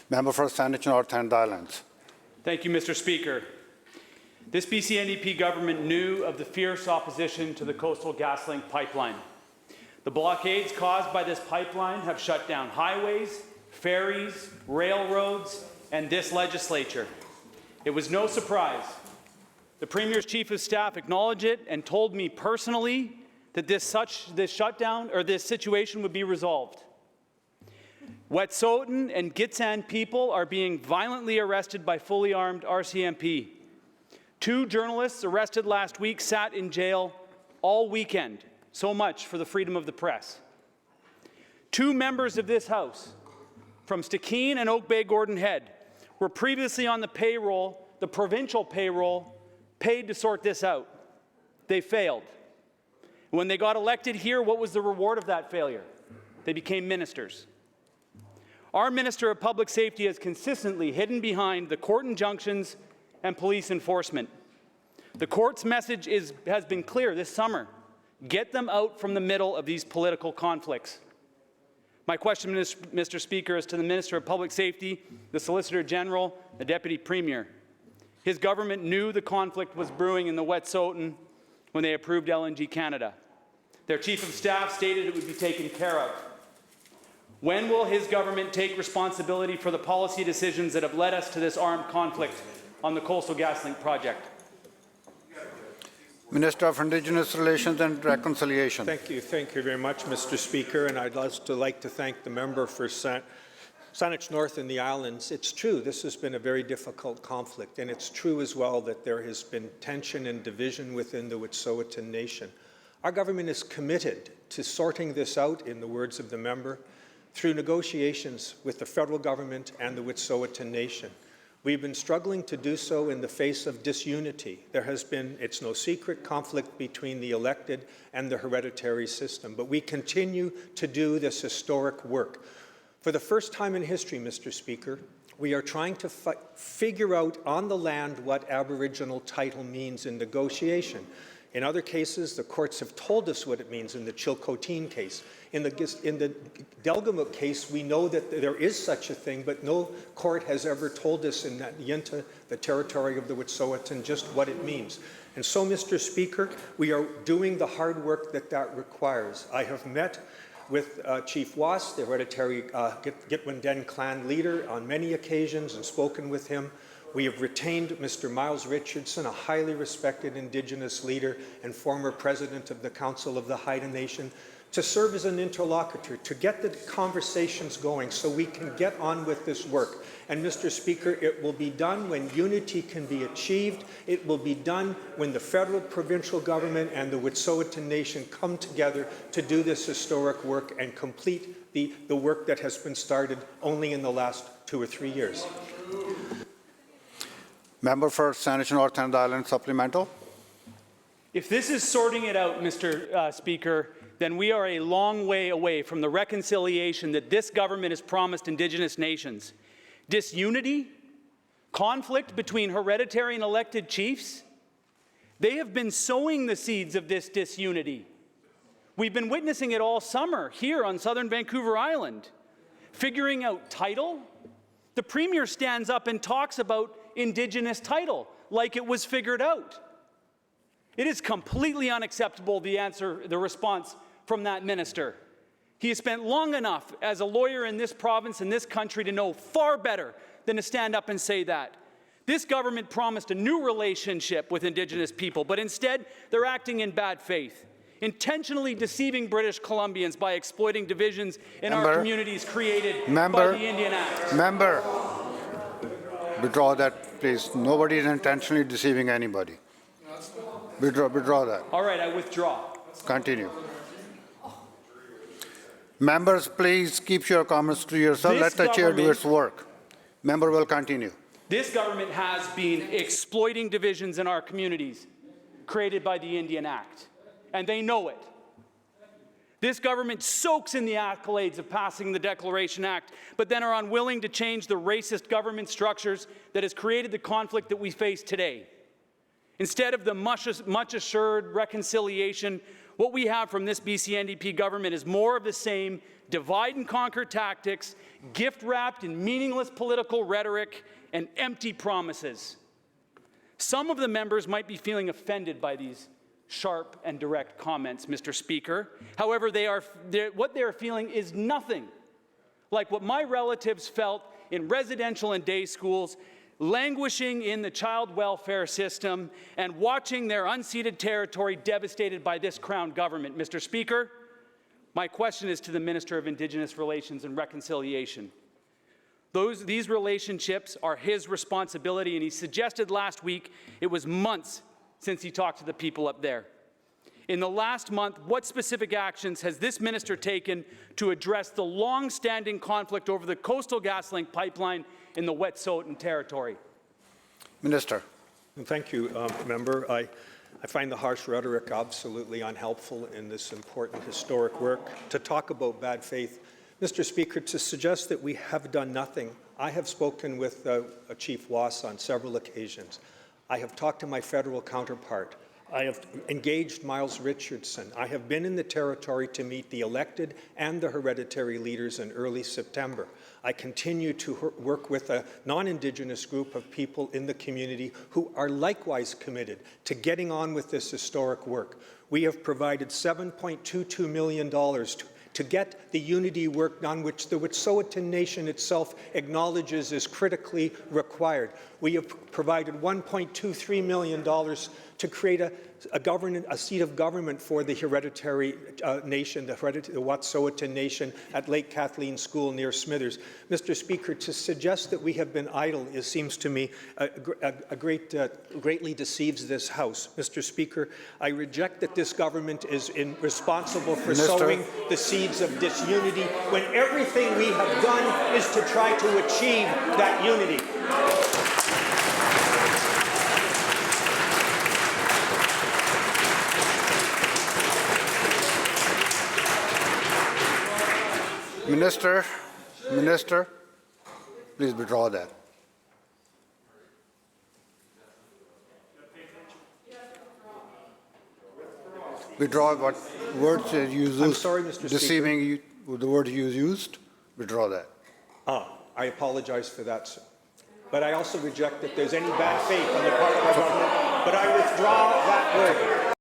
Member for Saanich North and Islands. Thank you, Mr. Speaker. This BC NDP government knew of the fierce opposition to the Coastal GasLink pipeline. The blockades caused by this pipeline have shut down highways, ferries, railroads, and this legislature. It was no surprise. The Premier's Chief of Staff acknowledged it and told me personally that this shutdown or this situation would be resolved. Wet'suwet'en and Gitxsan people are being violently arrested by fully armed RCMP. 2 journalists arrested last week sat in jail all weekend. So much for the freedom of the press. 2 members of this House, from Stikeen and Oak Bay Gordon Head, were previously on the payroll, the provincial payroll, paid to sort this out. They failed. When they got elected here, what was the reward of that failure? They became ministers. Our Minister of Public Safety has consistently hidden behind the court injunctions and police enforcement. The court's message has been clear this summer. Get them out from the middle of these political conflicts. My question, Mr. Speaker, is to the Minister of Public Safety, the Solicitor General, the Deputy Premier. His government knew the conflict was brewing in the Wet'suwet'en when they approved LNG Canada. Their Chief of Staff stated it would be taken care of. When will his government take responsibility for the policy decisions that have led us to this armed conflict on the Coastal GasLink project? Minister of Indigenous Relations and Reconciliation. Thank you very much, Mr. Speaker, and I'd also like to thank the member for Saanich North and the Islands. It's true, this has been a very difficult conflict, and it's true as well that there has been tension and division within the Wet'suwet'en Nation. Our government is committed to sorting this out, in the words of the member, through negotiations with the federal government and the Wet'suwet'en Nation. We've been struggling to do so in the face of disunity. There has been, it's no secret, conflict between the elected and the hereditary system, but we continue to do this historic work. For the first time in history, Mr. Speaker, we are trying to figure out on the land what Aboriginal title means in negotiation. In other cases, the courts have told us what it means in the Chilcotin case. In the Delgamuukw case, we know that there is such a thing, but no court has ever told us in that Yinta, the territory of the Wet'suwet'en, just what it means. And so, Mr. Speaker, we are doing the hard work that requires. I have met with Chief Was, the hereditary Wet'suwet'en and Gitxsan clan leader, on many occasions and spoken with him. We have retained Mr. Miles Richardson, a highly respected Indigenous leader and former president of the Council of the Haida Nation, to serve as an interlocutor, to get the conversations going so we can get on with this work. And Mr. Speaker, it will be done when unity can be achieved. It will be done when the federal, provincial government and the Wet'suwet'en Nation come together to do this historic work and complete the work that has been started only in the last 2 or 3 years. Member for Saanich North and Islands supplemental. If this is sorting it out, Mr. Speaker, then we are a long way away from the reconciliation that this government has promised Indigenous nations. Disunity, conflict between hereditary and elected chiefs, they have been sowing the seeds of this disunity. We've been witnessing it all summer here on southern Vancouver Island. Figuring out title, the Premier stands up and talks about Indigenous title like it was figured out. It is completely unacceptable, the response from that minister. He has spent long enough as a lawyer in this province, in this country, to know far better than to stand up and say that. This government promised a new relationship with Indigenous people, but instead they're acting in bad faith, intentionally deceiving British Columbians by exploiting divisions in our communities created by the Indian Act. Member, withdraw that, please. Nobody is intentionally deceiving anybody. Withdraw that. All right, I withdraw. Continue. Members, please keep your comments to yourself. Let the chair do its work. Member will continue. This government has been exploiting divisions in our communities created by the Indian Act, and they know it. This government soaks in the accolades of passing the Declaration Act, but then are unwilling to change the racist government structures that has created the conflict that we face today. Instead of the much assured reconciliation, what we have from this BC NDP government is more of the same divide and conquer tactics, gift-wrapped in meaningless political rhetoric and empty promises. Some of the members might be feeling offended by these sharp and direct comments, Mr. Speaker. However, what they are feeling is nothing like what my relatives felt in residential and day schools, languishing in the child welfare system, and watching their unceded territory devastated by this Crown government. Mr. Speaker, my question is to the Minister of Indigenous Relations and Reconciliation. These relationships are his responsibility, and he suggested last week it was months since he talked to the people up there. In the last month, what specific actions has this minister taken to address the long-standing conflict over the Coastal GasLink pipeline in the Wet'suwet'en territory? Minister. Thank you, member. I find the harsh rhetoric absolutely unhelpful in this important historic work. To talk about bad faith, Mr. Speaker, to suggest that we have done nothing, I have spoken with Chief Wass on several occasions. I have talked to my federal counterpart. I have engaged Miles Richardson. I have been in the territory to meet the elected and the hereditary leaders in early September. I continue to work with a non-Indigenous group of people in the community who are likewise committed to getting on with this historic work. We have provided $7.22 million to get the unity work done, which the Wet'suwet'en Nation itself acknowledges is critically required. We have provided $1.23 million to create a seat of government for the hereditary nation, the Wet'suwet'en Nation at Lake Kathleen School near Smithers. Mr. Speaker, to suggest that we have been idle seems to me greatly deceives this House. Mr. Speaker, I reject that this government is responsible for sowing the seeds of disunity when everything we have done is to try to achieve that unity. Minister, please withdraw that. Withdraw what words you used. I'm sorry, Mr. Deceiving you, the word you used. Withdraw that. I apologize for that, sir. But I also reject that there's any bad faith on the part of our government. But I withdraw that word.